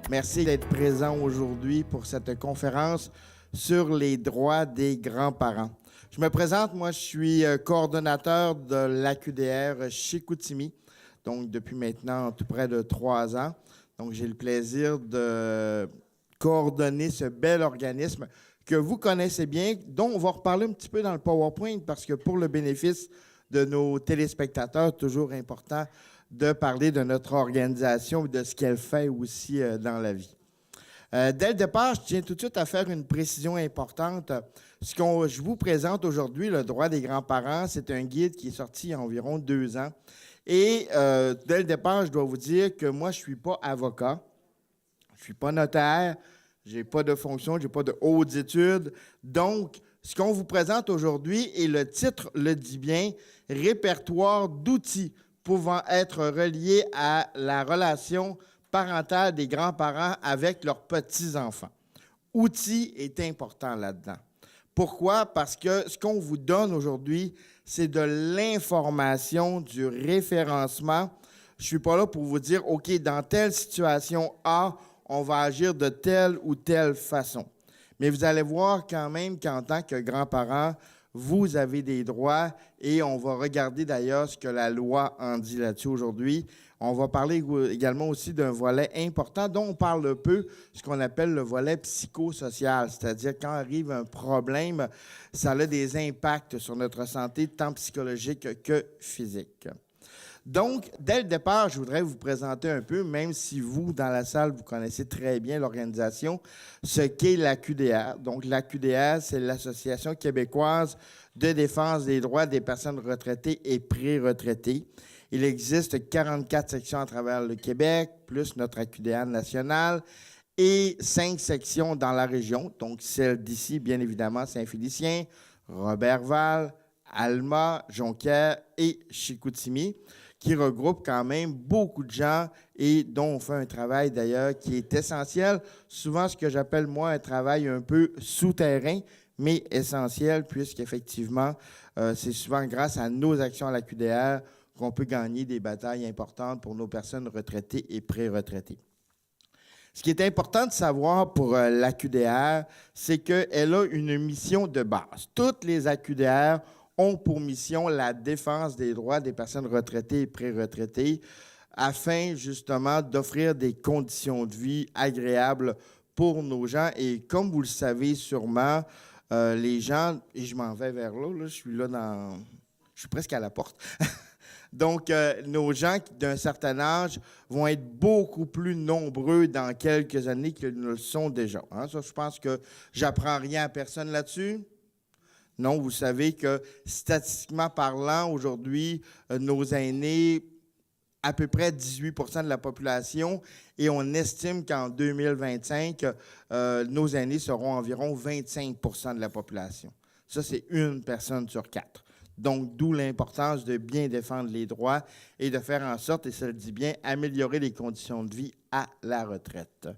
Merci d'être présent aujourd'hui pour cette conférence sur les droits des grands-parents. Je me présente, moi je suis coordonnateur de l'AQDR Chicoutimi, donc depuis maintenant tout près de 3 ans. Donc j'ai le plaisir de coordonner ce bel organisme que vous connaissez bien, dont on va reparler un petit peu dans le PowerPoint parce que pour le bénéfice de nos téléspectateurs, toujours important de parler de notre organisation et de ce qu'elle fait aussi dans la vie. Dès le départ, je tiens tout de suite à faire une précision importante. Je vous présente aujourd'hui, le droit des grands-parents, c'est un guide qui est sorti il y a environ 2 ans. Et dès le départ, je dois vous dire que moi, je ne suis pas avocat, je ne suis pas notaire, je n'ai pas de fonction, je n'ai pas de hautes études. Donc, ce qu'on vous présente aujourd'hui, et le titre le dit bien, répertoire d'outils pouvant être reliés à la relation parentale des grands-parents avec leurs petits-enfants. Outils est important là-dedans. Pourquoi? Parce que ce qu'on vous donne aujourd'hui, c'est de l'information, du référencement. Je ne suis pas là pour vous dire, OK, dans telle situation A, on va agir de telle ou telle façon. Mais vous allez voir quand même qu'en tant que grands-parents, vous avez des droits et on va regarder d'ailleurs ce que la loi en dit là-dessus aujourd'hui. On va parler également aussi d'un volet important dont on parle peu, ce qu'on appelle le volet psychosocial, c'est-à-dire quand arrive un problème, ça a des impacts sur notre santé, tant psychologique que physique. Donc, dès le départ, je voudrais vous présenter un peu, même si vous, dans la salle, vous connaissez très bien l'organisation, ce qu'est l'AQDR. Donc, l'AQDR, c'est l'Association québécoise de défense des droits des personnes retraitées et pré-retraitées. Il existe 44 sections à travers le Québec, plus notre AQDR nationale, et 5 sections dans la région, donc celle d'ici, bien évidemment, Saint-Félicien, Roberval, Alma, Jonquière et Chicoutimi, qui regroupe quand même beaucoup de gens et dont on fait un travail d'ailleurs qui est essentiel. Souvent, ce que j'appelle moi un travail un peu souterrain, mais essentiel, puisqu'effectivement, c'est souvent grâce à nos actions à la QDR qu'on peut gagner des batailles importantes pour nos personnes retraitées et pré-retraitées. Ce qui est important de savoir pour l'AQDR, c'est qu'elle a une mission de base. Toutes les AQDR ont pour mission la défense des droits des personnes retraitées et pré-retraitées afin justement d'offrir des conditions de vie agréables pour nos gens. Et comme vous le savez sûrement, les gens, et je m'en vais vers là, je suis presque à la porte. Donc, nos gens d'un certain âge vont être beaucoup plus nombreux dans quelques années qu'ils ne le sont déjà. Hein? Ça, je pense que j'apprends rien à personne là-dessus. Non, vous savez que statistiquement parlant, aujourd'hui, nos aînés, à peu près 18 % de la population, et on estime qu'en 2025, nos aînés seront environ 25 % de la population. Ça, c'est 1 personne sur 4. Donc, d'où l'importance de bien défendre les droits et de faire en sorte, et ça le dit bien, améliorer les conditions de vie à la retraite.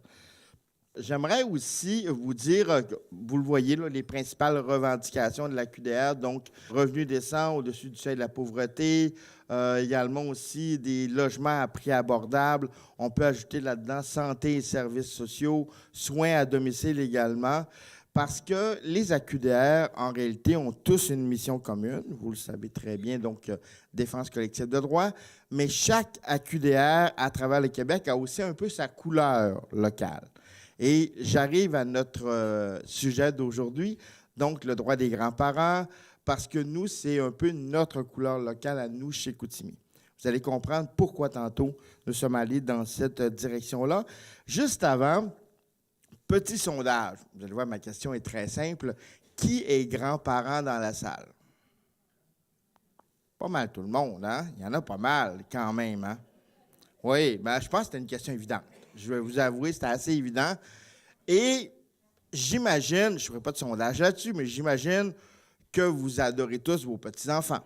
J'aimerais aussi vous dire, vous le voyez, là, les principales revendications de la QDR, donc revenus décents au-dessus du seuil de la pauvreté, également aussi des logements à prix abordable. On peut ajouter là-dedans santé et services sociaux, soins à domicile également, parce que les AQDR, en réalité, ont tous une mission commune, vous le savez très bien, donc défense collective de droits, mais chaque AQDR à travers le Québec a aussi un peu sa couleur locale. Et j'arrive à notre sujet d'aujourd'hui, donc le droit des grands-parents, parce que nous, c'est un peu notre couleur locale à nous chez Chicoutimi. Vous allez comprendre pourquoi tantôt nous sommes allés dans cette direction-là. Juste avant, petit sondage. Vous allez voir, ma question est très simple. Qui est grand-parent dans la salle? Pas mal tout le monde, hein? Il y en a pas mal quand même, hein? Oui, ben, je pense que c'était une question évidente. Je vais vous avouer, c'était assez évident. Et j'imagine, je ne ferai pas de sondage là-dessus, mais j'imagine que vous adorez tous vos petits-enfants.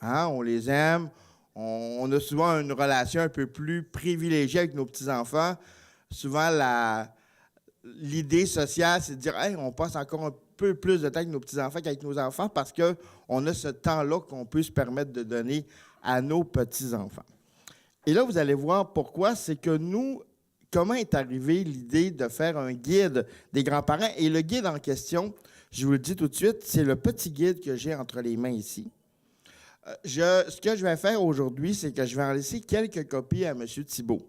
Hein? On les aime, On a souvent une relation un peu plus privilégiée avec nos petits-enfants. Souvent, l'idée sociale, c'est de dire hey, on passe encore un peu plus de temps avec nos petits-enfants qu'avec nos enfants parce qu'on a ce temps-là qu'on peut se permettre de donner à nos petits-enfants. Et là, vous allez voir pourquoi. C'est que nous, comment est arrivée l'idée de faire un guide des grands-parents? Et le guide en question, je vous le dis tout de suite, c'est le petit guide que j'ai entre les mains ici. Ce que je vais faire aujourd'hui, c'est que je vais en laisser quelques copies à M. Thibault.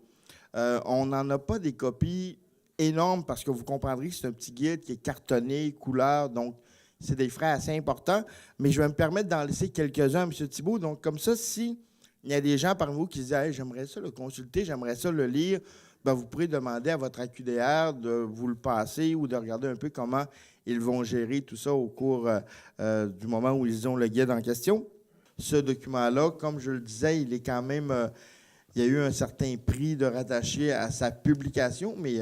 On n'en a pas des copies énormes parce que vous comprendrez que c'est un petit guide qui est cartonné, couleur, donc c'est des frais assez importants, mais je vais me permettre d'en laisser quelques-uns à M. Thibault. Donc, comme ça, si il y a des gens parmi vous qui disent hey, « j'aimerais ça le consulter, j'aimerais ça le lire », bien, vous pourrez demander à votre AQDR de vous le passer ou de regarder un peu comment ils vont gérer tout ça au cours du moment où ils ont le guide en question. Ce document-là, comme je le disais, il est quand même... il y a eu un certain prix de rattacher à sa publication, mais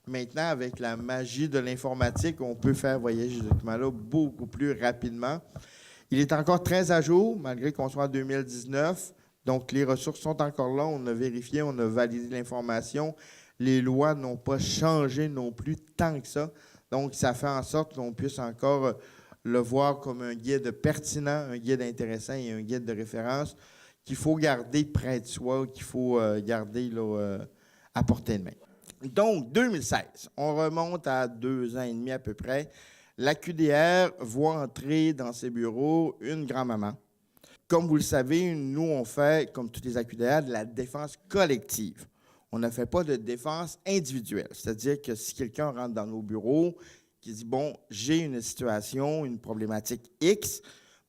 maintenant, avec la magie de l'informatique, on peut faire voyager ce document-là beaucoup plus rapidement. Il est encore très à jour, malgré qu'on soit en 2019. Donc, les ressources sont encore là. On a vérifié, on a validé l'information. Les lois n'ont pas changé non plus tant que ça. Donc, ça fait en sorte qu'on puisse encore le voir comme un guide pertinent, un guide intéressant et un guide de référence qu'il faut garder près de soi, qu'il faut garder là, à portée de main. Donc, 2016, on remonte à 2 ans et demi à peu près. L'AQDR voit entrer dans ses bureaux une grand-maman. Comme vous le savez, nous, on fait, comme tous les AQDR, de la défense collective. On ne fait pas de défense individuelle. C'est-à-dire que si quelqu'un rentre dans nos bureaux, qui dit, bon, j'ai une situation, une problématique X,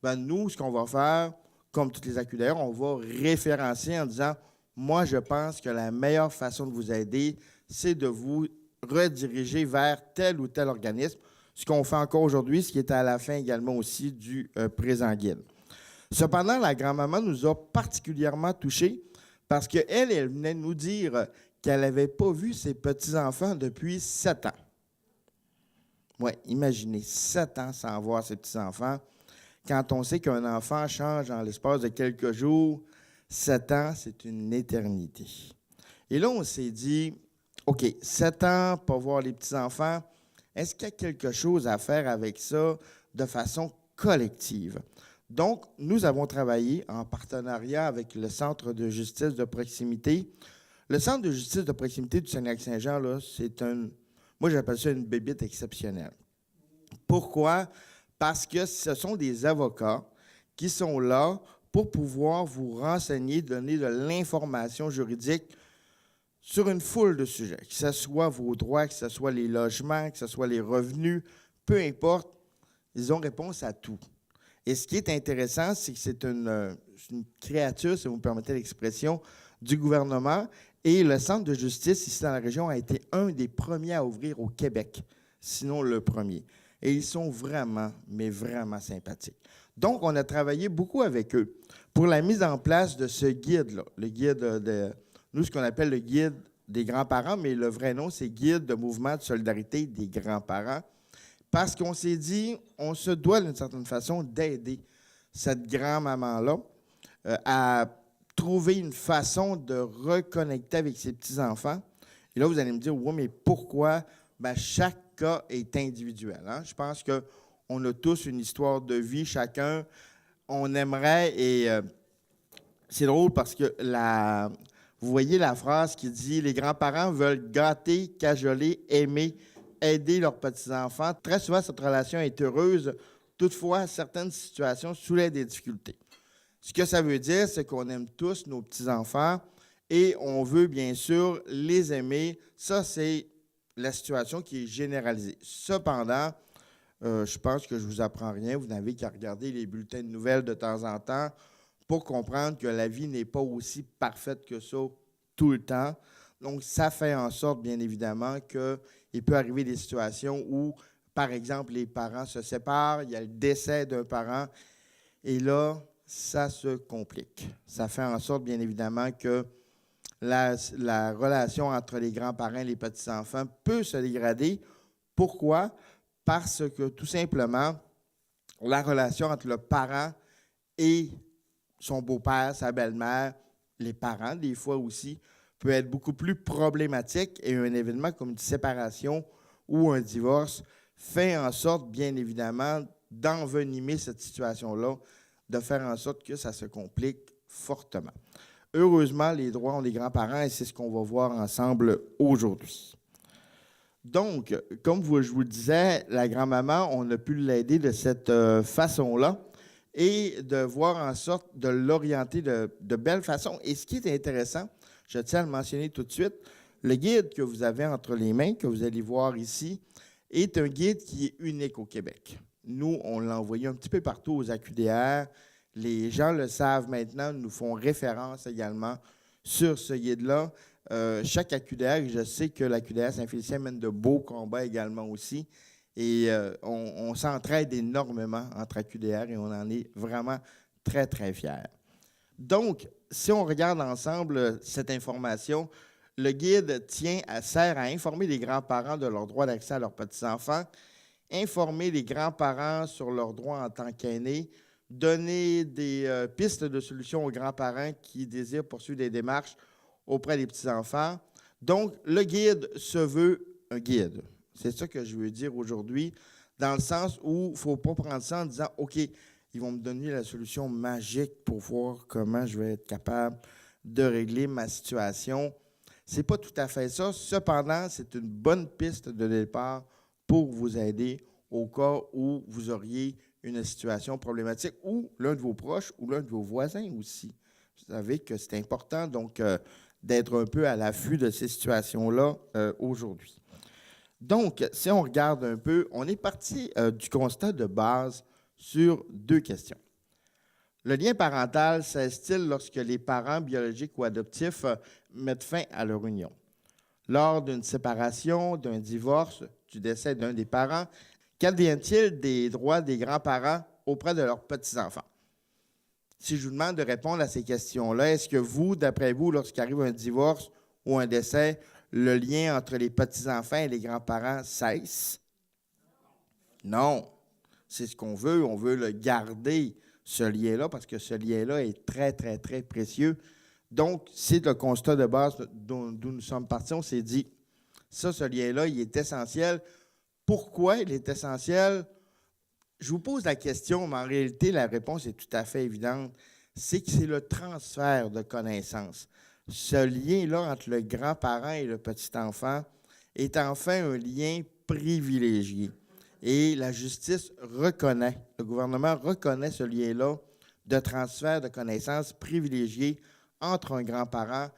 bien nous, ce qu'on va faire, comme toutes les AQDR, on va référencer en disant, moi, je pense que la meilleure façon de vous aider, c'est de vous rediriger vers tel ou tel organisme, ce qu'on fait encore aujourd'hui, ce qui est à la fin également aussi du présent guide. Cependant, la grand-maman nous a particulièrement touchés parce qu'elle, elle venait nous dire qu'elle n'avait pas vu ses petits-enfants depuis 7 ans. Oui, imaginez, 7 ans sans voir ses petits-enfants. Quand on sait qu'un enfant change en l'espace de quelques jours, 7 ans, c'est une éternité. Et là, on s'est dit, OK, 7 ans, pas voir les petits-enfants, est-ce qu'il y a quelque chose à faire avec ça de façon collective? Donc, nous avons travaillé en partenariat avec le Centre de justice de proximité. Le Centre de justice de proximité du Saguenay-Lac-Saint-Jean, là, moi j'appelle ça une bébite exceptionnelle. Pourquoi? Parce que ce sont des avocats qui sont là pour pouvoir vous renseigner, donner de l'information juridique sur une foule de sujets, que ce soit vos droits, que ce soit les logements, que ce soit les revenus, peu importe, ils ont réponse à tout. Et ce qui est intéressant, c'est que c'est une créature, si vous me permettez l'expression, du gouvernement. Et le Centre de justice ici dans la région a été un des premiers à ouvrir au Québec, sinon le premier. Et ils sont vraiment, mais vraiment sympathiques. Donc, on a travaillé beaucoup avec eux pour la mise en place de ce guide-là, le guide nous, ce qu'on appelle le guide des grands-parents, mais le vrai nom, c'est Guide de mouvement de solidarité des grands-parents. Parce qu'on s'est dit, on se doit d'une certaine façon d'aider cette grand-maman-là à trouver une façon de reconnecter avec ses petits-enfants. Et là, vous allez me dire, oui, mais pourquoi? Bien, chaque cas est individuel. Hein? Je pense qu'on a tous une histoire de vie, chacun. On aimerait, et c'est drôle parce que vous voyez la phrase qui dit « Les grands-parents veulent gâter, cajoler, aimer, aider leurs petits-enfants. » Très souvent, cette relation est heureuse. Toutefois, certaines situations soulèvent des difficultés. Ce que ça veut dire, c'est qu'on aime tous nos petits-enfants et on veut bien sûr les aimer. Ça, c'est la situation qui est généralisée. Cependant, je pense que je ne vous apprends rien. Vous n'avez qu'à regarder les bulletins de nouvelles de temps en temps pour comprendre que la vie n'est pas aussi parfaite que ça tout le temps. Donc, ça fait en sorte, bien évidemment, qu'il peut arriver des situations où, par exemple, les parents se séparent, il y a le décès d'un parent, et là, ça se complique. Ça fait en sorte, bien évidemment, que la relation entre les grands-parents et les petits-enfants peut se dégrader. Pourquoi? Parce que, tout simplement, la relation entre le parent et son beau-père, sa belle-mère, les parents, des fois aussi, peut être beaucoup plus problématique et un événement comme une séparation ou un divorce fait en sorte, bien évidemment, d'envenimer cette situation-là, de faire en sorte que ça se complique fortement. Heureusement, les droits ont des grands-parents et c'est ce qu'on va voir ensemble aujourd'hui. Donc, comme je vous le disais, la grand-maman, on a pu l'aider de cette façon-là et de voir en sorte de l'orienter de belle façon. Et ce qui est intéressant, je tiens à le mentionner tout de suite, le guide que vous avez entre les mains, que vous allez voir ici, est un guide qui est unique au Québec. Nous, on l'a envoyé un petit peu partout aux AQDR. Les gens le savent maintenant, nous font référence également sur ce guide-là. Chaque AQDR, je sais que l'AQDR Saint-Félicien mène de beaux combats également aussi. Et on s'entraide énormément entre AQDR et on en est vraiment très, très fiers. Donc, si on regarde ensemble cette information, le guide sert à informer les grands-parents de leur droit d'accès à leurs petits-enfants, informer les grands-parents sur leurs droits en tant qu'aînés, donner des pistes de solutions aux grands-parents qui désirent poursuivre des démarches auprès des petits-enfants. Donc, le guide se veut un guide. C'est ça que je veux dire aujourd'hui, dans le sens où il ne faut pas prendre ça en disant « OK, ils vont me donner la solution magique pour voir comment je vais être capable de régler ma situation. » Ce n'est pas tout à fait ça. Cependant, c'est une bonne piste de départ pour vous aider au cas où vous auriez une situation problématique ou l'un de vos proches ou l'un de vos voisins aussi. Vous savez que c'est important donc d'être un peu à l'affût de ces situations-là aujourd'hui. Donc, si on regarde un peu, on est parti du constat de base sur deux questions. Le lien parental cesse-t-il lorsque les parents biologiques ou adoptifs mettent fin à leur union? Lors d'une séparation, d'un divorce, du décès d'un des parents, qu'advient-il des droits des grands-parents auprès de leurs petits-enfants? Si je vous demande de répondre à ces questions-là, est-ce que vous, d'après vous, lorsqu'arrive un divorce ou un décès, le lien entre les petits-enfants et les grands-parents cesse? Non. C'est ce qu'on veut. On veut le garder, ce lien-là, parce que ce lien-là est très, très, très précieux. Donc, c'est le constat de base d'où nous sommes partis. On s'est dit, ça, ce lien-là, il est essentiel. Pourquoi il est essentiel? Je vous pose la question, mais en réalité, la réponse est tout à fait évidente. C'est que c'est le transfert de connaissances. Ce lien-là entre le grand-parent et le petit-enfant est enfin un lien privilégié. Et la justice reconnaît, le gouvernement reconnaît ce lien-là de transfert de connaissances privilégié entre un grand-parent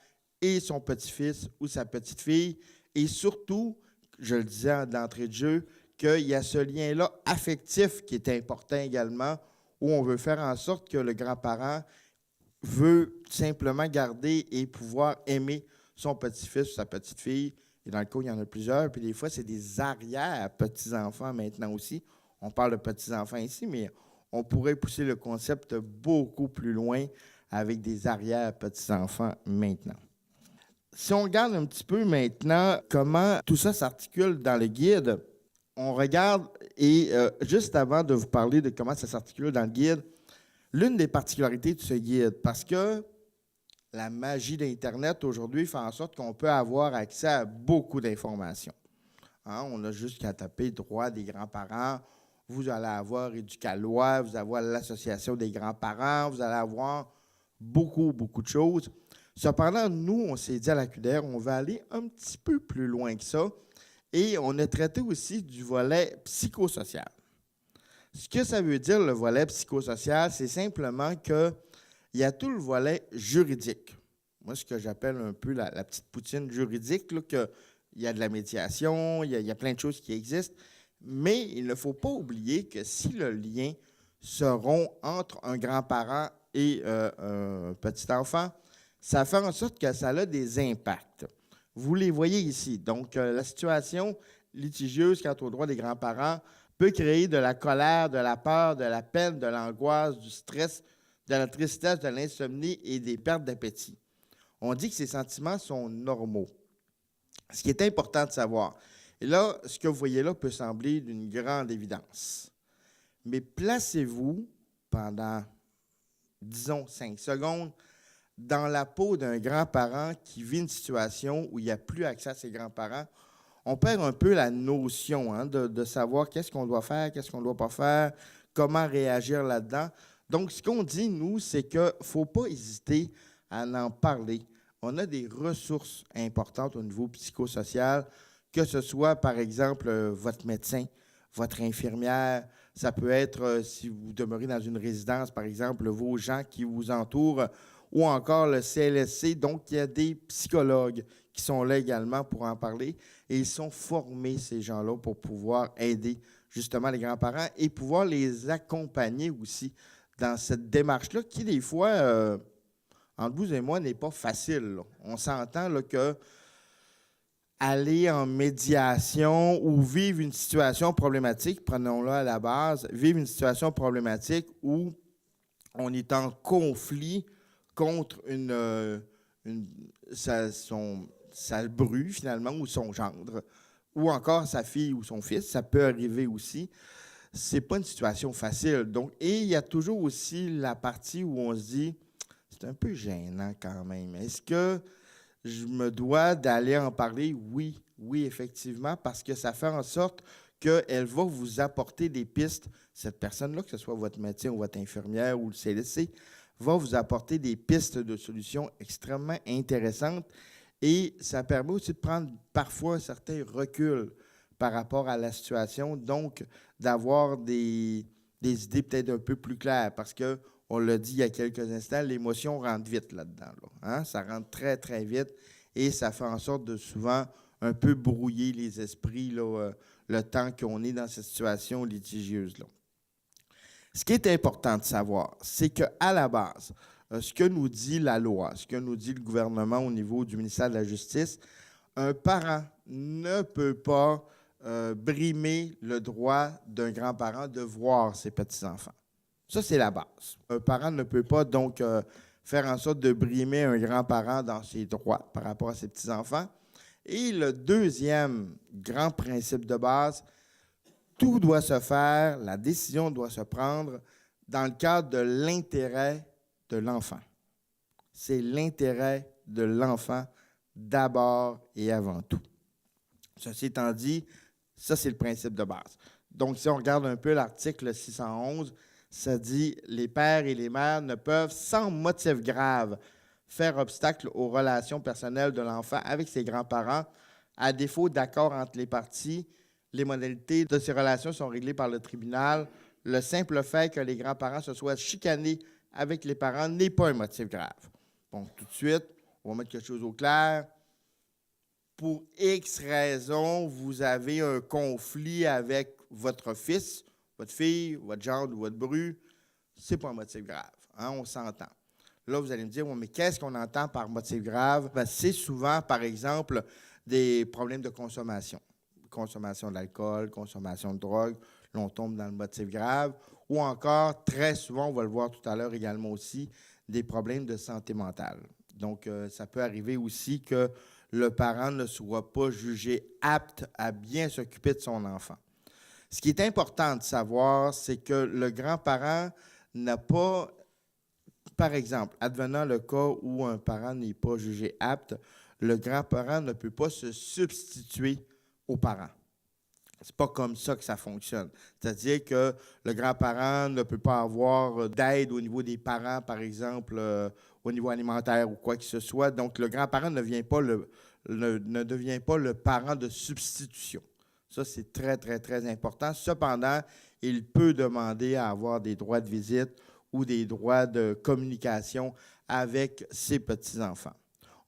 et son petit-fils ou sa petite-fille. Et surtout, je le disais d'entrée de jeu, qu'il y a ce lien-là affectif qui est important également, où on veut faire en sorte que le grand-parent veut simplement garder et pouvoir aimer son petit-fils ou sa petite-fille. Et dans le cas où il y en a plusieurs, puis des fois, c'est des arrière-petits-enfants maintenant aussi. On parle de petits-enfants ici, mais on pourrait pousser le concept beaucoup plus loin avec des arrière-petits-enfants maintenant. Si on regarde un petit peu maintenant comment tout ça s'articule dans le guide, on regarde, et juste avant de vous parler de comment ça s'articule dans le guide, l'une des particularités de ce guide, parce que la magie d'Internet aujourd'hui fait en sorte qu'on peut avoir accès à beaucoup d'informations. Hein, on a juste qu'à taper « droit des grands-parents », vous allez avoir Éducalois, vous allez avoir l'Association des grands-parents, vous allez avoir beaucoup, beaucoup de choses. Cependant, nous, on s'est dit à l'AQDR, on va aller un petit peu plus loin que ça et on a traité aussi du volet psychosocial. Ce que ça veut dire, le volet psychosocial, c'est simplement qu'il y a tout le volet juridique. Moi, ce que j'appelle un peu la petite poutine juridique, qu'il y a de la médiation, il y a plein de choses qui existent, mais il ne faut pas oublier que si le lien se rompt entre un grand-parent et un petit-enfant, ça fait en sorte que ça a des impacts. Vous les voyez ici. Donc, la situation litigieuse quant aux droits des grands-parents peut créer de la colère, de la peur, de la peine, de l'angoisse, du stress, de la tristesse, de l'insomnie et des pertes d'appétit. On dit que ces sentiments sont normaux. Ce qui est important de savoir. Et là, ce que vous voyez là peut sembler d'une grande évidence. Mais placez-vous pendant disons 5 secondes, dans la peau d'un grand-parent qui vit une situation où il n'y a plus accès à ses grands-parents, on perd un peu la notion de savoir qu'est-ce qu'on doit faire, qu'est-ce qu'on ne doit pas faire, comment réagir là-dedans. Donc, ce qu'on dit, nous, c'est qu'il ne faut pas hésiter à en parler. On a des ressources importantes au niveau psychosocial, que ce soit, par exemple, votre médecin, votre infirmière, ça peut être, si vous demeurez dans une résidence, par exemple, vos gens qui vous entourent, ou encore le CLSC. Donc, il y a des psychologues qui sont là également pour en parler et ils sont formés, ces gens-là, pour pouvoir aider justement les grands-parents et pouvoir les accompagner aussi dans cette démarche-là qui, des fois, entre vous et moi, n'est pas facile, là. On s'entend là, que aller en médiation ou vivre une situation problématique, prenons-le à la base, vivre une situation problématique où on est en conflit contre sa bru, finalement, ou son gendre, ou encore sa fille ou son fils, ça peut arriver aussi. C'est pas une situation facile. Donc, et il y a toujours aussi la partie où on se dit, c'est un peu gênant quand même. Est-ce que je me dois d'aller en parler? Oui, oui, effectivement, parce que ça fait en sorte qu'elle va vous apporter des pistes. Cette personne-là, que ce soit votre médecin ou votre infirmière ou le CLSC, va vous apporter des pistes de solutions extrêmement intéressantes et ça permet aussi de prendre parfois un certain recul par rapport à la situation, donc d'avoir des idées peut-être un peu plus claires parce que, on l'a dit il y a quelques instants, l'émotion rentre vite là-dedans. Là, hein? Ça rentre très, très vite et ça fait en sorte de souvent un peu brouiller les esprits là, le temps qu'on est dans cette situation litigieuse-là. Ce qui est important de savoir, c'est qu'à la base, ce que nous dit la loi, ce que nous dit le gouvernement au niveau du ministère de la Justice, un parent ne peut pas brimer le droit d'un grand-parent de voir ses petits-enfants. Ça, c'est la base. Un parent ne peut pas donc faire en sorte de brimer un grand-parent dans ses droits par rapport à ses petits-enfants. Et le deuxième grand principe de base, tout doit se faire, la décision doit se prendre dans le cadre de l'intérêt de l'enfant. C'est l'intérêt de l'enfant d'abord et avant tout. Ceci étant dit, ça, c'est le principe de base. Donc, si on regarde un peu l'article 611, ça dit « Les pères et les mères ne peuvent, sans motif grave, faire obstacle aux relations personnelles de l'enfant avec ses grands-parents, à défaut d'accord entre les parties. Les modalités de ces relations sont réglées par le tribunal. Le simple fait que les grands-parents se soient chicanés avec les parents n'est pas un motif grave. » Bon, tout de suite, on va mettre quelque chose au clair. Pour X raisons, vous avez un conflit avec votre fils, votre fille, votre gendre ou votre bru, ce n'est pas un motif grave. Hein, on s'entend. Là, vous allez me dire, mais qu'est-ce qu'on entend par motif grave? Ben, c'est souvent, par exemple, des problèmes de consommation. Consommation d'alcool, consommation de drogue. Là, on tombe dans le motif grave. Ou encore, très souvent, on va le voir tout à l'heure également aussi, des problèmes de santé mentale. Donc, ça peut arriver aussi que le parent ne soit pas jugé apte à bien s'occuper de son enfant. Ce qui est important de savoir, c'est que le grand-parent n'a pas, par exemple, advenant le cas où un parent n'est pas jugé apte, le grand-parent ne peut pas se substituer au parent. C'est pas comme ça que ça fonctionne. C'est-à-dire que le grand-parent ne peut pas avoir d'aide au niveau des parents, par exemple, au niveau alimentaire ou quoi que ce soit. Donc, le grand-parent ne devient pas le parent de substitution. Ça, c'est très, très, très important. Cependant, il peut demander à avoir des droits de visite ou des droits de communication avec ses petits-enfants.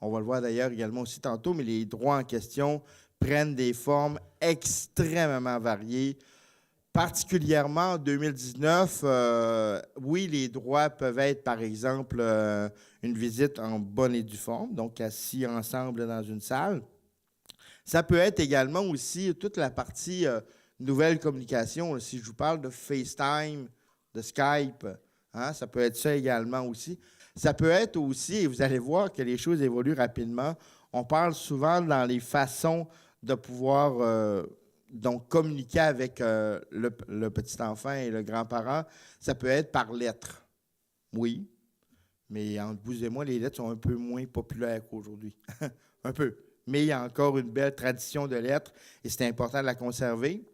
On va le voir d'ailleurs également aussi tantôt, mais les droits en question prennent des formes extrêmement variées. Particulièrement en 2019, oui, les droits peuvent être, par exemple, une visite en bonne et due forme, donc assis ensemble dans une salle. Ça peut être également aussi toute la partie nouvelle communication. Si je vous parle de FaceTime, de Skype, hein, ça peut être ça également aussi. Ça peut être aussi, et vous allez voir que les choses évoluent rapidement, on parle souvent dans les façons de pouvoir donc communiquer avec le petit enfant et le grand-parent. Ça peut être par lettre. Oui, Mais entre vous et moi, les lettres sont un peu moins populaires qu'aujourd'hui. Un peu. Mais il y a encore une belle tradition de lettres et c'est important de la conserver.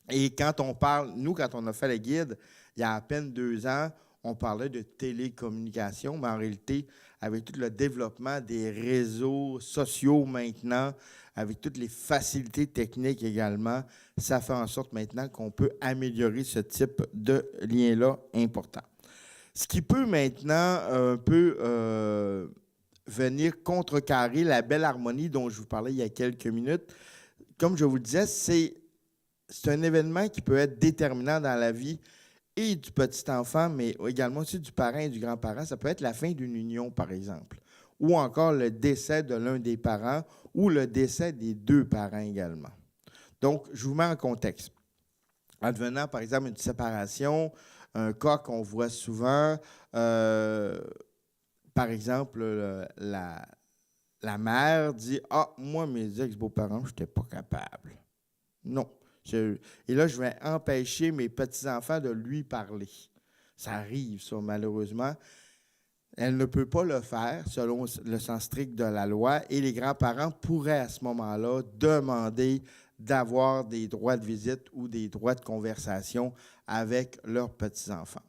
Et quand on parle, nous, quand on a fait le guide, il y a à peine 2 ans, on parlait de télécommunication, mais en réalité, avec tout le développement des réseaux sociaux maintenant, avec toutes les facilités techniques également, ça fait en sorte maintenant qu'on peut améliorer ce type de lien-là important. Ce qui peut maintenant un peu venir contrecarrer la belle harmonie dont je vous parlais il y a quelques minutes, comme je vous le disais, c'est un événement qui peut être déterminant dans la vie et du petit enfant, mais également aussi du parent et du grand-parent. Ça peut être la fin d'une union, par exemple, ou encore le décès de l'un des parents ou le décès des 2 parents également. Donc, je vous mets en contexte. Advenant, par exemple, une séparation, un cas qu'on voit souvent, par exemple, la mère dit « Ah, moi, mes ex-beaux-parents, je n'étais pas capable. » Non. Et là, je vais empêcher mes petits-enfants de lui parler. Ça arrive, ça, malheureusement. Elle ne peut pas le faire selon le sens strict de la loi et les grands-parents pourraient à ce moment-là demander d'avoir des droits de visite ou des droits de conversation avec leurs petits-enfants.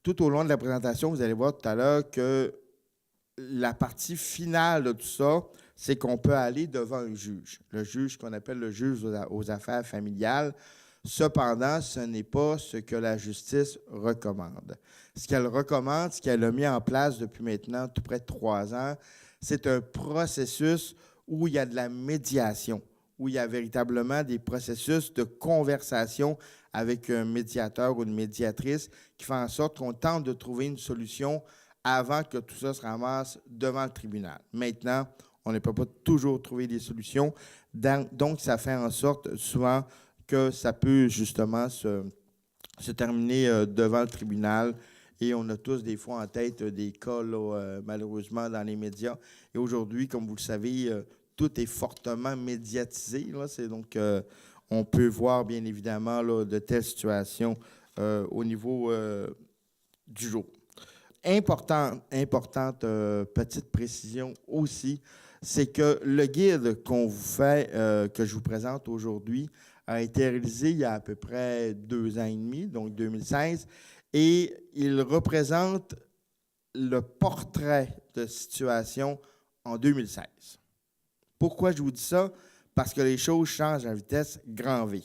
Tout au long de la présentation, vous allez voir tout à l'heure que la partie finale de tout ça, c'est qu'on peut aller devant un juge. Le juge qu'on appelle le juge aux affaires familiales. Cependant, ce n'est pas ce que la justice recommande. Ce qu'elle recommande, ce qu'elle a mis en place depuis maintenant tout près de 3 ans, c'est un processus où il y a de la médiation, où il y a véritablement des processus de conversation avec un médiateur ou une médiatrice qui fait en sorte qu'on tente de trouver une solution avant que tout ça se ramasse devant le tribunal. Maintenant, on ne peut pas toujours trouver des solutions. Donc, ça fait en sorte souvent que ça peut justement se terminer devant le tribunal. Et on a tous des fois en tête des cas, là, malheureusement, dans les médias. Et aujourd'hui, comme vous le savez, tout est fortement médiatisé. Là. Donc, on peut voir, bien évidemment, là, de telles situations au niveau du jour. Importante petite précision aussi, c'est que le guide qu'on vous fait, que je vous présente aujourd'hui, a été réalisé il y a à peu près 2 ans et demi, donc 2016, et il représente le portrait de situation en 2016. Pourquoi je vous dis ça? Parce que les choses changent à vitesse grand V.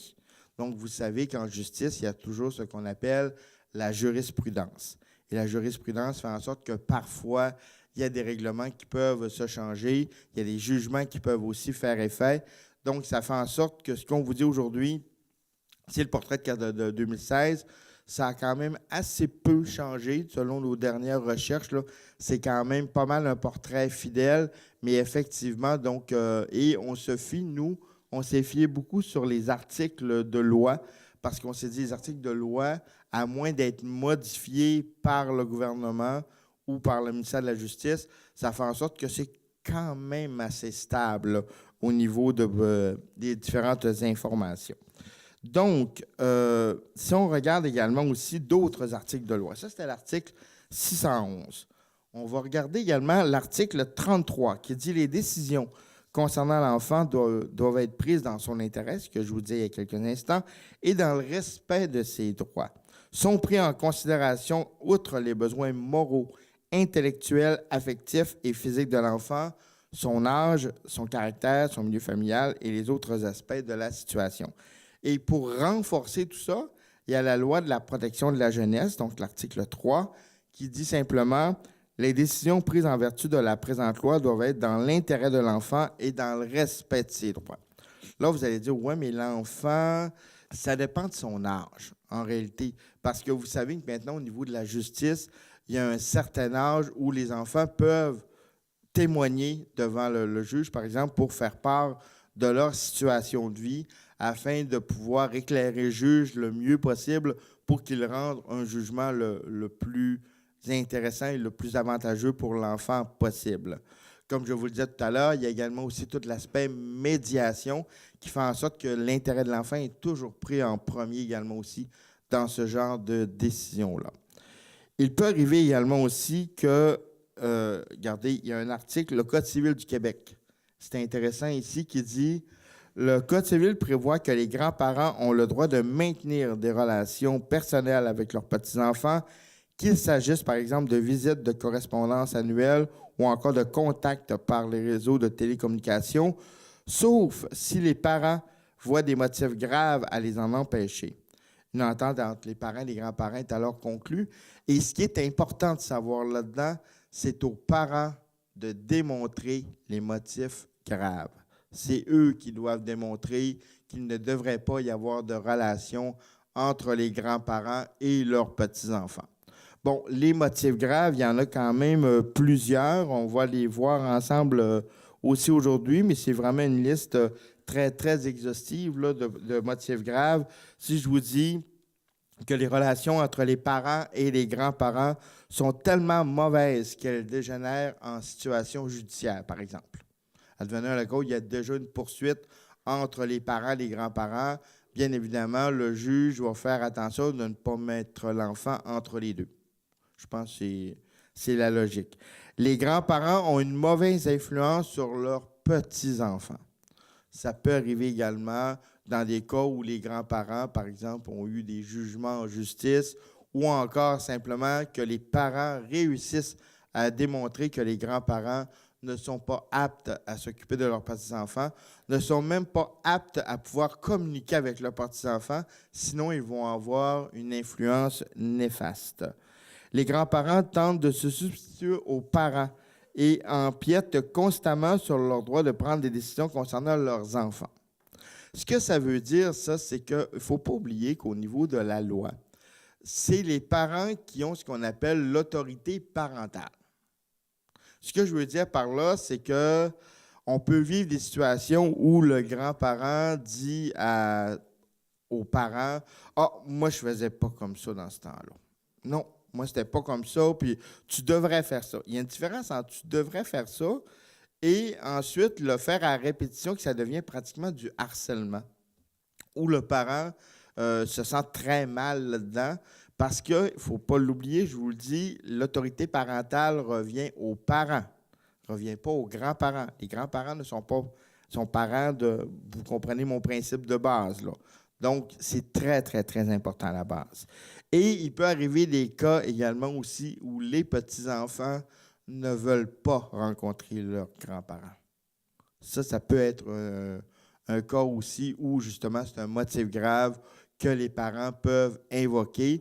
Donc, vous savez qu'en justice, il y a toujours ce qu'on appelle la jurisprudence. Et la jurisprudence fait en sorte que parfois, il y a des règlements qui peuvent se changer, il y a des jugements qui peuvent aussi faire effet. Donc, ça fait en sorte que ce qu'on vous dit aujourd'hui, c'est le portrait de 2016. Ça a quand même assez peu changé selon nos dernières recherches. Là. C'est quand même pas mal un portrait fidèle, mais effectivement, donc, et on se fie, nous, on s'est fié beaucoup sur les articles de loi, parce qu'on s'est dit les articles de loi, à moins d'être modifiés par le gouvernement ou par le ministère de la Justice, ça fait en sorte que c'est quand même assez stable là, au niveau des différentes informations. Donc, si on regarde également aussi d'autres articles de loi, ça c'était l'article 611. On va regarder également l'article 33 qui dit « Les décisions concernant l'enfant doivent être prises dans son intérêt », ce que je vous disais il y a quelques instants, et dans le respect de ses droits. Sont pris en considération, outre les besoins moraux, intellectuels, affectifs et physiques de l'enfant, son âge, son caractère, son milieu familial et les autres aspects de la situation. Et pour renforcer tout ça, il y a la loi de la protection de la jeunesse, donc l'article 3, qui dit simplement « Les décisions prises en vertu de la présente loi doivent être dans l'intérêt de l'enfant et dans le respect de ses droits. » Là, vous allez dire « Ouais, mais l'enfant, ça dépend de son âge, en réalité. » Parce que vous savez que maintenant, au niveau de la justice, il y a un certain âge où les enfants peuvent témoigner devant le juge, par exemple, pour faire part de leur situation de vie, afin de pouvoir éclairer le juge le mieux possible pour qu'il rende un jugement le plus intéressant et le plus avantageux pour l'enfant possible. Comme je vous le disais tout à l'heure, il y a également aussi tout l'aspect médiation qui fait en sorte que l'intérêt de l'enfant est toujours pris en premier également aussi dans ce genre de décision-là. Il peut arriver également aussi que, regardez, il y a un article, le Code civil du Québec. C'est intéressant ici qui dit, le Code civil prévoit que les grands-parents ont le droit de maintenir des relations personnelles avec leurs petits-enfants, qu'il s'agisse par exemple de visites de correspondance annuelle ou encore de contacts par les réseaux de télécommunications, sauf si les parents voient des motifs graves à les en empêcher. Une entente entre les parents et les grands-parents est alors conclue. Et ce qui est important de savoir là-dedans, c'est aux parents de démontrer les motifs graves. C'est eux qui doivent démontrer qu'il ne devrait pas y avoir de relation entre les grands-parents et leurs petits-enfants. Bon, les motifs graves, il y en a quand même plusieurs. On va les voir ensemble aussi aujourd'hui, mais c'est vraiment une liste très, très exhaustive là, de motifs graves. Si je vous dis que les relations entre les parents et les grands-parents sont tellement mauvaises qu'elles dégénèrent en situation judiciaire, par exemple. Advenant le cas, il y a déjà une poursuite entre les parents et les grands-parents. Bien évidemment, le juge va faire attention de ne pas mettre l'enfant entre les deux. Je pense que c'est la logique. Les grands-parents ont une mauvaise influence sur leurs petits-enfants. Ça peut arriver également dans des cas où les grands-parents, par exemple, ont eu des jugements en justice ou encore simplement que les parents réussissent à démontrer que les grands-parents ne sont pas aptes à s'occuper de leurs petits-enfants, ne sont même pas aptes à pouvoir communiquer avec leurs petits-enfants, sinon ils vont avoir une influence néfaste. Les grands-parents tentent de se substituer aux parents et empiètent constamment sur leur droit de prendre des décisions concernant leurs enfants. Ce que ça veut dire, ça, c'est qu'il ne faut pas oublier qu'au niveau de la loi, c'est les parents qui ont ce qu'on appelle l'autorité parentale. Ce que je veux dire par là, c'est que on peut vivre des situations où le grand-parent dit aux parents « Ah, moi, je ne faisais pas comme ça dans ce temps-là. » Non, moi, c'était pas comme ça, puis tu devrais faire ça. Il y a une différence entre tu devrais faire ça et ensuite le faire à répétition, que ça devient pratiquement du harcèlement, où le parent se sent très mal là-dedans, parce qu'il ne faut pas l'oublier, je vous le dis, l'autorité parentale revient aux parents, ne revient pas aux grands-parents. Les grands-parents ne sont pas parents de, vous comprenez mon principe de base, là. Donc, c'est très, très, très important à la base. Et il peut arriver des cas également aussi où les petits-enfants ne veulent pas rencontrer leurs grands-parents. Ça peut être un cas aussi où, justement, c'est un motif grave que les parents peuvent invoquer.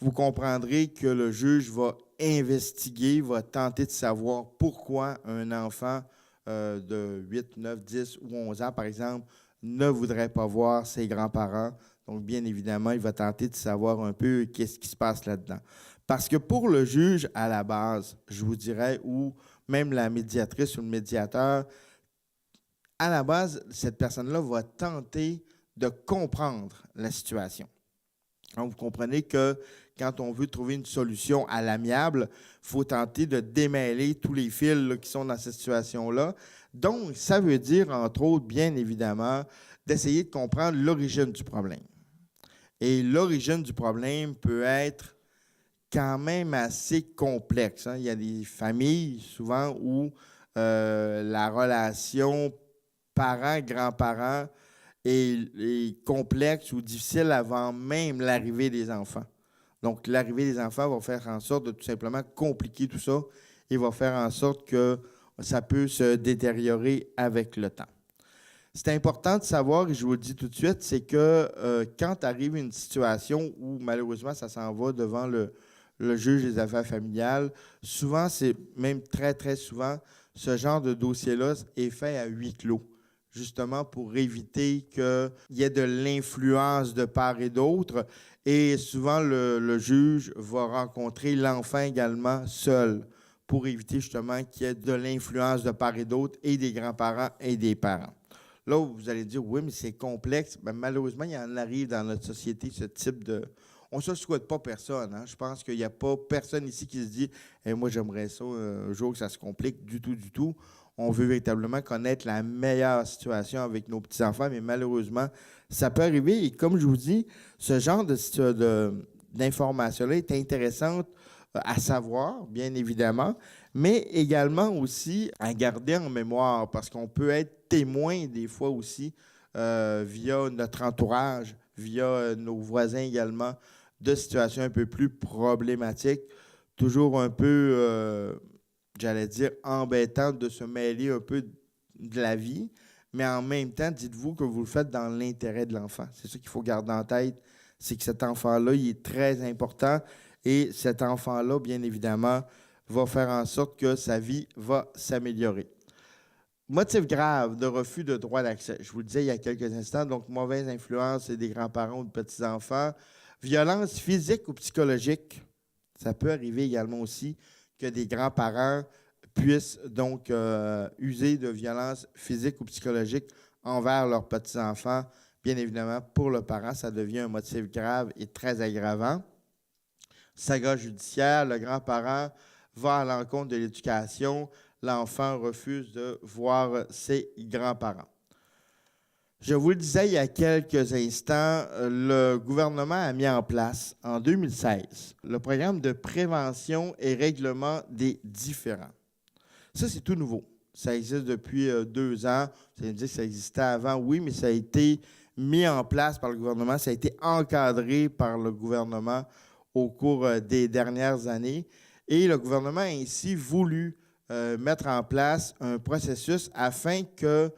Vous comprendrez que le juge va investiguer, va tenter de savoir pourquoi un enfant de 8, 9, 10 ou 11 ans, par exemple, ne voudrait pas voir ses grands-parents. Donc, bien évidemment, il va tenter de savoir un peu qu'est-ce qui se passe là-dedans. Parce que pour le juge, à la base, je vous dirais, ou même la médiatrice ou le médiateur, à la base, cette personne-là va tenter de comprendre la situation. Donc, vous comprenez que quand on veut trouver une solution à l'amiable, il faut tenter de démêler tous les fils là, qui sont dans cette situation-là. Donc, ça veut dire, entre autres, bien évidemment, d'essayer de comprendre l'origine du problème. Et l'origine du problème peut être quand même assez complexe, hein. Il y a des familles, souvent, où la relation parents-grands-parents est complexe ou difficile avant même l'arrivée des enfants. Donc, l'arrivée des enfants va faire en sorte de tout simplement compliquer tout ça et va faire en sorte que ça peut se détériorer avec le temps. C'est important de savoir, et je vous le dis tout de suite, c'est que quand arrive une situation où malheureusement ça s'en va devant le juge des affaires familiales, souvent, c'est même très, très souvent, ce genre de dossier-là est fait à huis clos, justement pour éviter qu'il y ait de l'influence de part et d'autre. Et souvent, le juge va rencontrer l'enfant également seul pour éviter justement qu'il y ait de l'influence de part et d'autre et des grands-parents et des parents. Là, vous allez dire, oui, mais c'est complexe. Bien, malheureusement, il y en arrive dans notre société ce type de... On ne se souhaite pas personne. Hein? Je pense qu'il n'y a pas personne ici qui se dit hey, « moi, j'aimerais ça un jour que ça se complique du tout, du tout. » On veut véritablement connaître la meilleure situation avec nos petits-enfants, mais malheureusement, ça peut arriver. Et comme je vous dis, ce genre d'information-là est intéressante à savoir, bien évidemment, mais également aussi à garder en mémoire, parce qu'on peut être témoin des fois aussi via notre entourage, via nos voisins également, de situations un peu plus problématiques, toujours un peu, j'allais dire, embêtant de se mêler un peu de la vie, mais en même temps, dites-vous que vous le faites dans l'intérêt de l'enfant. C'est ça qu'il faut garder en tête, c'est que cet enfant-là, il est très important et cet enfant-là, bien évidemment, va faire en sorte que sa vie va s'améliorer. Motif grave de refus de droit d'accès. Je vous le disais il y a quelques instants, donc mauvaise influence des grands-parents ou de petits-enfants. Violence physique ou psychologique. Ça peut arriver également aussi que des grands-parents puissent donc user de violence physique ou psychologique envers leurs petits-enfants. Bien évidemment, pour le parent, ça devient un motif grave et très aggravant. Saga judiciaire, le grand-parent va à l'encontre de l'éducation, l'enfant refuse de voir ses grands-parents. Je vous le disais il y a quelques instants, le gouvernement a mis en place en 2016 le programme de prévention et règlement des différends. Ça, c'est tout nouveau. Ça existe depuis 2 ans. Ça veut dire que ça existait avant, oui, mais ça a été mis en place par le gouvernement. Ça a été encadré par le gouvernement au cours des dernières années. Et le gouvernement a ainsi voulu mettre en place un processus afin que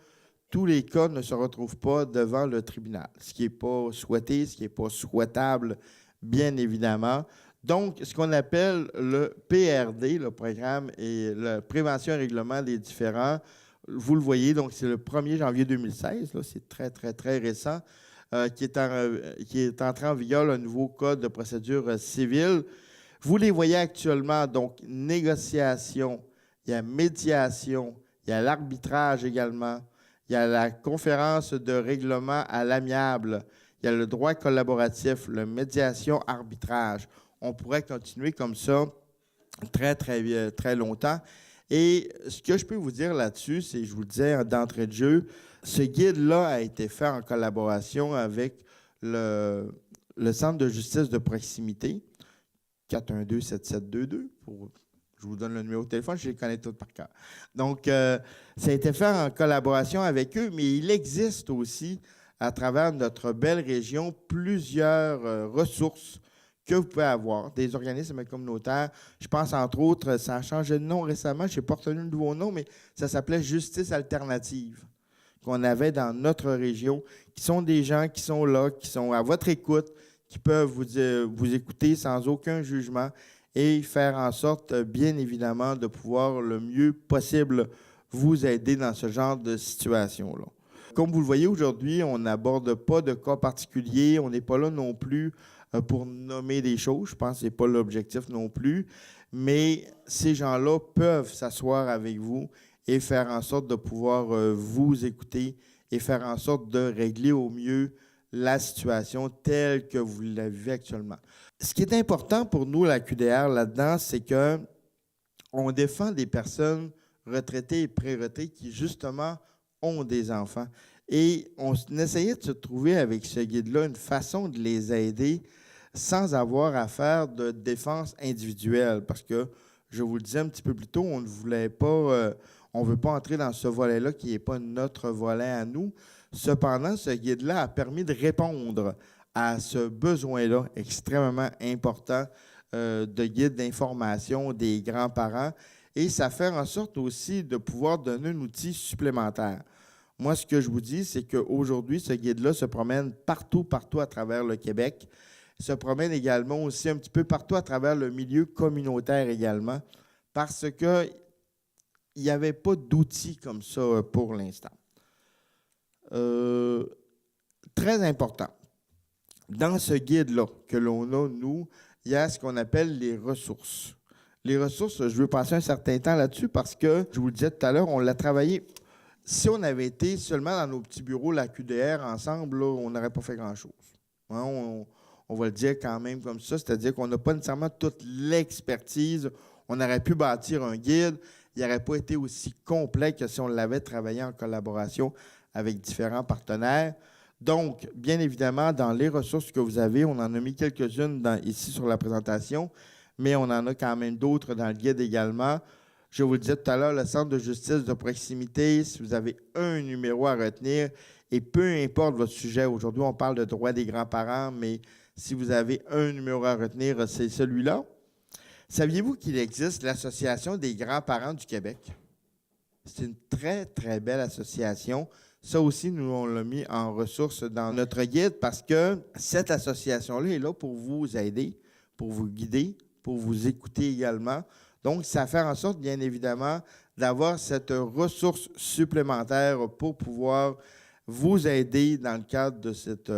tous les cas ne se retrouvent pas devant le tribunal, ce qui n'est pas souhaité, ce qui n'est pas souhaitable, bien évidemment. Donc, ce qu'on appelle le PRD, le programme et la prévention et règlement des différends, vous le voyez, donc c'est le 1er janvier 2016, là, c'est très, très, très récent, qui est entré en vigueur le nouveau code de procédure civile. Vous les voyez actuellement, donc négociation, il y a médiation, il y a l'arbitrage également, il y a la conférence de règlement à l'amiable, il y a le droit collaboratif, la médiation, arbitrage. On pourrait continuer comme ça très, très, très longtemps. Et ce que je peux vous dire là-dessus, c'est, je vous le disais d'entrée de jeu, ce guide-là a été fait en collaboration avec le Centre de justice de proximité, 412-7722, je vous donne le numéro de téléphone, je les connais tous par cœur. Donc, ça a été fait en collaboration avec eux, mais il existe aussi, à travers notre belle région, plusieurs ressources que vous pouvez avoir, des organismes communautaires. Je pense, entre autres, ça a changé de nom récemment, je n'ai pas retenu le nouveau nom, mais ça s'appelait Justice alternative, qu'on avait dans notre région, qui sont des gens qui sont là, qui sont à votre écoute, qui peuvent vous écouter sans aucun jugement et faire en sorte, bien évidemment, de pouvoir le mieux possible vous aider dans ce genre de situation-là. Comme vous le voyez aujourd'hui, on n'aborde pas de cas particuliers, on n'est pas là non plus pour nommer des choses, je pense que ce n'est pas l'objectif non plus, mais ces gens-là peuvent s'asseoir avec vous et faire en sorte de pouvoir vous écouter et faire en sorte de régler au mieux la situation telle que vous la vivez actuellement. Ce qui est important pour nous, la QDR, là-dedans, c'est qu'on défend des personnes retraitées et pré-retraitées qui, justement, ont des enfants. Et on essayait de se trouver avec ce guide-là une façon de les aider sans avoir à faire de défense individuelle. Parce que, je vous le disais un petit peu plus tôt, on ne voulait pas, on ne veut pas entrer dans ce volet-là qui n'est pas notre volet à nous. Cependant, ce guide-là a permis de répondre à ce besoin-là extrêmement important de guide d'information des grands-parents et ça fait en sorte aussi de pouvoir donner un outil supplémentaire. Moi, ce que je vous dis, c'est qu'aujourd'hui, ce guide-là se promène partout à travers le Québec, se promène également aussi un petit peu partout à travers le milieu communautaire également, parce qu'il n'y avait pas d'outils comme ça pour l'instant. Très important. Dans ce guide-là que l'on a, nous, il y a ce qu'on appelle les ressources. Les ressources, je veux passer un certain temps là-dessus parce que, je vous le disais tout à l'heure, on l'a travaillé. Si on avait été seulement dans nos petits bureaux, la QDR, ensemble, là, on n'aurait pas fait grand-chose. Hein, on va le dire quand même comme ça, c'est-à-dire qu'on n'a pas nécessairement toute l'expertise. On aurait pu bâtir un guide. Il n'aurait pas été aussi complet que si on l'avait travaillé en collaboration avec différents partenaires. Donc, bien évidemment, dans les ressources que vous avez, on en a mis quelques-unes ici sur la présentation, mais on en a quand même d'autres dans le guide également. Je vous le disais tout à l'heure, le centre de justice de proximité, si vous avez un numéro à retenir, et peu importe votre sujet, aujourd'hui on parle de droit des grands-parents, mais si vous avez un numéro à retenir, c'est celui-là. Saviez-vous qu'il existe l'Association des grands-parents du Québec? C'est une très, très belle association. Ça aussi, nous, on l'a mis en ressource dans notre guide parce que cette association-là est là pour vous aider, pour vous guider, pour vous écouter également. Donc, ça fait en sorte, bien évidemment, d'avoir cette ressource supplémentaire pour pouvoir vous aider dans le cadre de cette...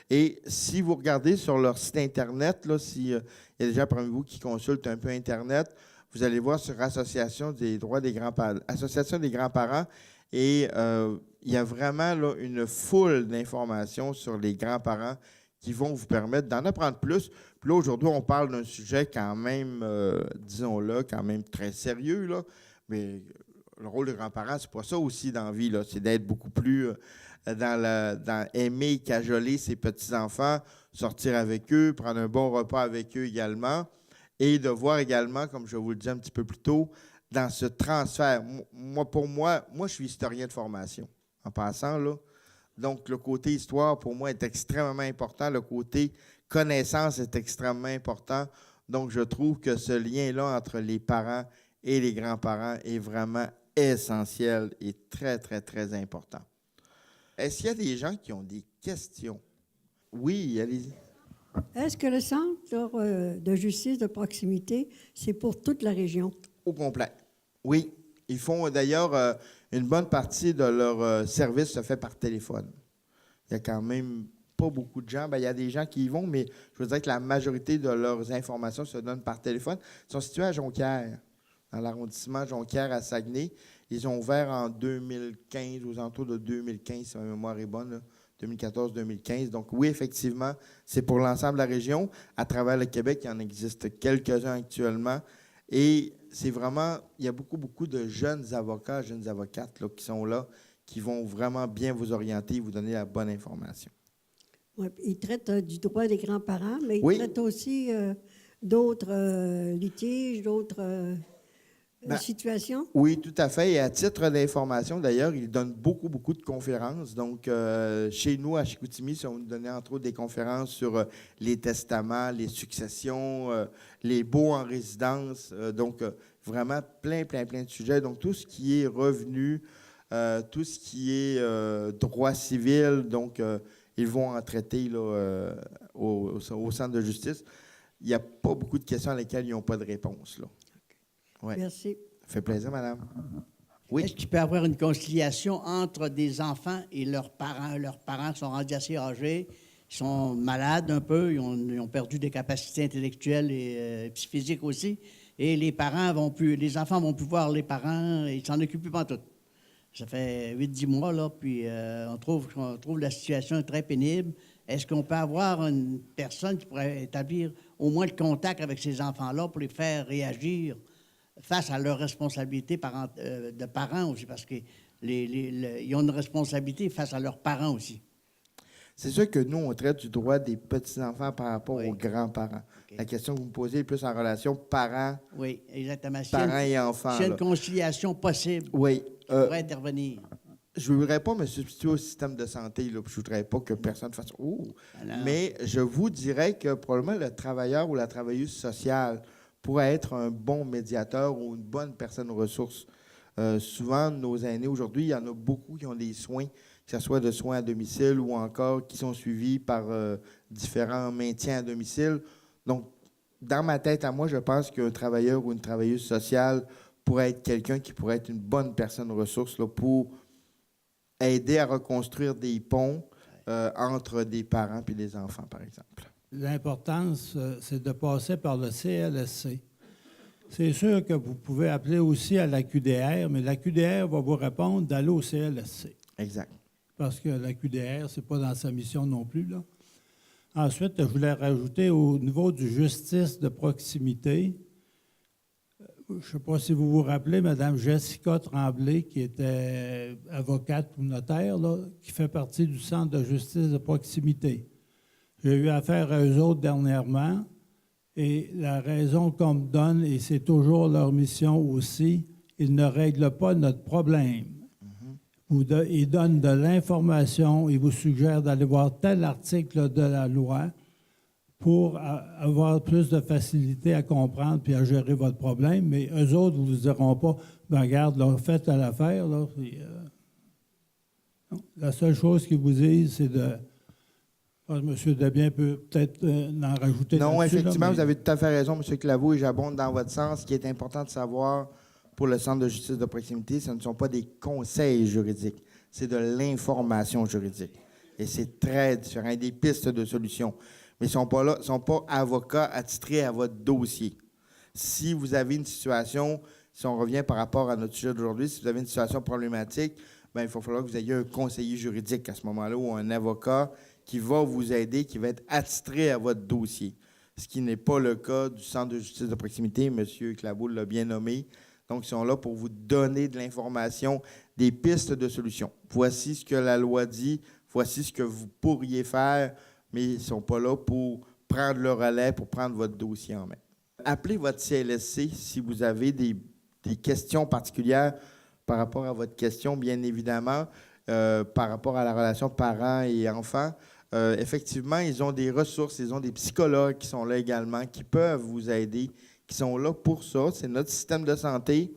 et si vous regardez sur leur site Internet, là, s'il y a des gens parmi vous qui consultent un peu Internet, vous allez voir sur Association des droits des grands-parents, Association des grands-parents, et il y a vraiment là, une foule d'informations sur les grands-parents qui vont vous permettre d'en apprendre plus. Puis là, aujourd'hui, on parle d'un sujet quand même, disons-le, quand même très sérieux, là. Mais le rôle des grands-parents, c'est pas ça aussi dans la vie, là. C'est d'être beaucoup plus dans aimer, cajoler ses petits-enfants, sortir avec eux, prendre un bon repas avec eux également, et de voir également, comme je vous le disais un petit peu plus tôt, dans ce transfert. Pour moi, je suis historien de formation, en passant, là. Donc, le côté histoire, pour moi, est extrêmement important. Le côté connaissance est extrêmement important. Donc, je trouve que ce lien-là entre les parents et les grands-parents est vraiment essentiel et très, très, très important. Est-ce qu'il y a des gens qui ont des questions? Oui, allez-y. Est-ce que le centre de justice de proximité, c'est pour toute la région? Au complet. Oui. Ils font d'ailleurs une bonne partie de leur service se fait par téléphone. Il y a quand même pas beaucoup de gens. Bien, il y a des gens qui y vont, mais je veux dire que la majorité de leurs informations se donnent par téléphone. Ils sont situés à Jonquière, dans l'arrondissement Jonquière à Saguenay. Ils ont ouvert en 2015, aux alentours de 2015, si ma mémoire est bonne, 2014-2015. Donc oui, effectivement, c'est pour l'ensemble de la région. À travers le Québec, il y en existe quelques-uns actuellement. Et c'est vraiment, il y a beaucoup, beaucoup de jeunes avocats, jeunes avocates là, qui sont là, qui vont vraiment bien vous orienter et vous donner la bonne information. Oui, ils traitent du droit des grands-parents, mais Oui. ils traitent aussi d'autres litiges, d'autres situations? Oui, tout à fait. Et à titre d'information, d'ailleurs, ils donnent beaucoup, beaucoup de conférences. Donc, chez nous, à Chicoutimi, on nous donnait entre autres des conférences sur les testaments, les successions, les baux en résidence. Donc, vraiment plein, plein, plein de sujets. Donc, tout ce qui est revenu, tout ce qui est droit civil, donc, ils vont en traiter là, au centre de justice. Il n'y a pas beaucoup de questions à lesquelles ils n'ont pas de réponse, là. Ouais. Merci. Ça fait plaisir, madame. Oui. Est-ce qu'il peut y avoir une conciliation entre des enfants et leurs parents? Leurs parents sont rendus assez âgés, ils sont malades un peu, ils ont perdu des capacités intellectuelles et physiques aussi. Et les enfants vont plus voir les parents, ils s'en occupent plus pas tout. Ça fait 8-10 mois, là, puis on trouve la situation très pénible. Est-ce qu'on peut avoir une personne qui pourrait établir au moins le contact avec ces enfants-là pour les faire réagir face à leurs responsabilités de parents aussi, parce qu'ils ont une responsabilité face à leurs parents aussi? C'est sûr que nous, on traite du droit des petits-enfants par rapport Oui. aux grands-parents. Okay. La question que vous me posez est plus en relation parents, Oui, exactement. parents et enfants. S'il y a une là. conciliation possible, Oui. qui pourrait intervenir. Je ne voudrais pas me substituer au système de santé. Là, je ne voudrais pas que personne fasse « Oh! » Mais je vous dirais que probablement le travailleur ou la travailleuse sociale pourrait être un bon médiateur ou une bonne personne ressource. Souvent, nos aînés, aujourd'hui, il y en a beaucoup qui ont des soins, que ce soit de soins à domicile ou encore qui sont suivis par différents maintiens à domicile. Donc, dans ma tête à moi, je pense qu'un travailleur ou une travailleuse sociale pourrait être quelqu'un qui pourrait être une bonne personne ressource là, pour aider à reconstruire des ponts entre des parents et des enfants, par exemple. L'importance, c'est de passer par le CLSC. C'est sûr que vous pouvez appeler aussi à la QDR, mais la QDR va vous répondre d'aller au CLSC. Exact. Parce que la QDR, ce n'est pas dans sa mission non plus, là. Ensuite, je voulais rajouter au niveau du justice de proximité, je ne sais pas si vous vous rappelez, Mme Jessica Tremblay, qui était avocate ou notaire, là, qui fait partie du Centre de justice de proximité. J'ai eu affaire à eux autres dernièrement. Et la raison qu'on me donne, et c'est toujours leur mission aussi, ils ne règlent pas notre problème. Ils donnent de l'information, ils vous suggèrent d'aller voir tel article de la loi pour avoir plus de facilité à comprendre puis à gérer votre problème. Mais eux autres, vous ne vous diront pas, ben regarde, là, faites l'affaire. Là, la seule chose qu'ils vous disent, c'est de... M. Desbiens peut peut-être en rajouter Non, là-dessus, effectivement, là, mais... vous avez tout à fait raison, M. Claveau, et j'abonde dans votre sens. Ce qui est important de savoir pour le Centre de justice de proximité, ce ne sont pas des conseils juridiques, c'est de l'information juridique. Et c'est très différent, des pistes de solutions. Mais ils ne sont pas avocats attitrés à votre dossier. Si vous avez une situation, si on revient par rapport à notre sujet d'aujourd'hui, si vous avez une situation problématique, bien, il va falloir que vous ayez un conseiller juridique à ce moment-là ou un avocat qui va vous aider, qui va être attitré à votre dossier. Ce qui n'est pas le cas du Centre de justice de proximité. M. Claveau l'a bien nommé. Donc, ils sont là pour vous donner de l'information, des pistes de solutions. Voici ce que la loi dit, voici ce que vous pourriez faire, mais ils ne sont pas là pour prendre le relais, pour prendre votre dossier en main. Appelez votre CLSC si vous avez des questions particulières par rapport à votre question, bien évidemment, par rapport à la relation parents et enfants. Effectivement, ils ont des ressources, ils ont des psychologues qui sont là également, qui peuvent vous aider, qui sont là pour ça. C'est notre système de santé.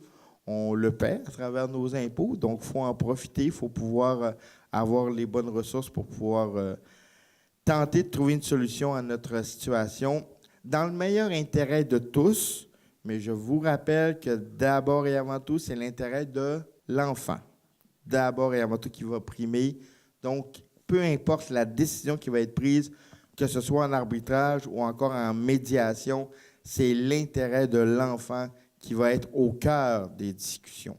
On le paie à travers nos impôts, donc il faut en profiter, il faut pouvoir avoir les bonnes ressources pour pouvoir tenter de trouver une solution à notre situation dans le meilleur intérêt de tous, mais je vous rappelle que d'abord et avant tout, c'est l'intérêt de l'enfant. D'abord et avant tout qui va primer. Donc, peu importe la décision qui va être prise, que ce soit en arbitrage ou encore en médiation, c'est l'intérêt de l'enfant qui va être au cœur des discussions.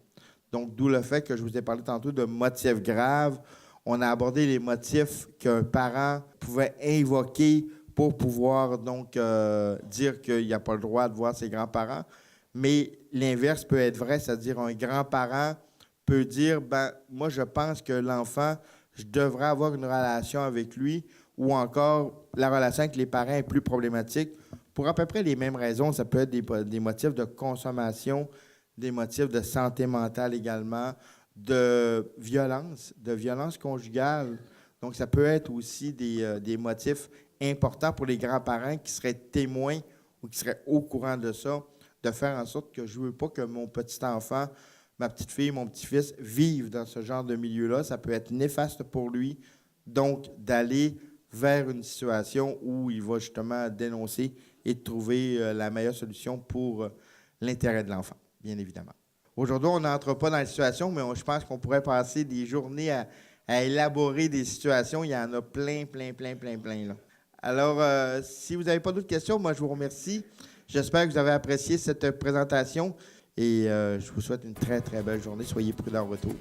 Donc, d'où le fait que je vous ai parlé tantôt de motifs graves. On a abordé les motifs qu'un parent pouvait invoquer pour pouvoir donc dire qu'il n'a pas le droit de voir ses grands-parents. Mais l'inverse peut être vrai, c'est-à-dire un grand-parent peut dire, ben moi, je pense que l'enfant, je devrais avoir une relation avec lui, ou encore la relation avec les parents est plus problématique. Pour à peu près les mêmes raisons, ça peut être des motifs de consommation, des motifs de santé mentale également, de violence conjugale. Donc, ça peut être aussi des motifs importants pour les grands-parents qui seraient témoins ou qui seraient au courant de ça, de faire en sorte que je ne veux pas que mon petit-enfant, ma petite-fille, mon petit-fils vivent dans ce genre de milieu-là. Ça peut être néfaste pour lui. Donc, d'aller vers une situation où il va justement dénoncer et trouver la meilleure solution pour l'intérêt de l'enfant, bien évidemment. Aujourd'hui, on n'entre pas dans la situation, mais je pense qu'on pourrait passer des journées à élaborer des situations. Il y en a plein, là. Alors, si vous n'avez pas d'autres questions, moi, je vous remercie. J'espère que vous avez apprécié cette présentation et je vous souhaite une très, très belle journée. Soyez prudents en retour.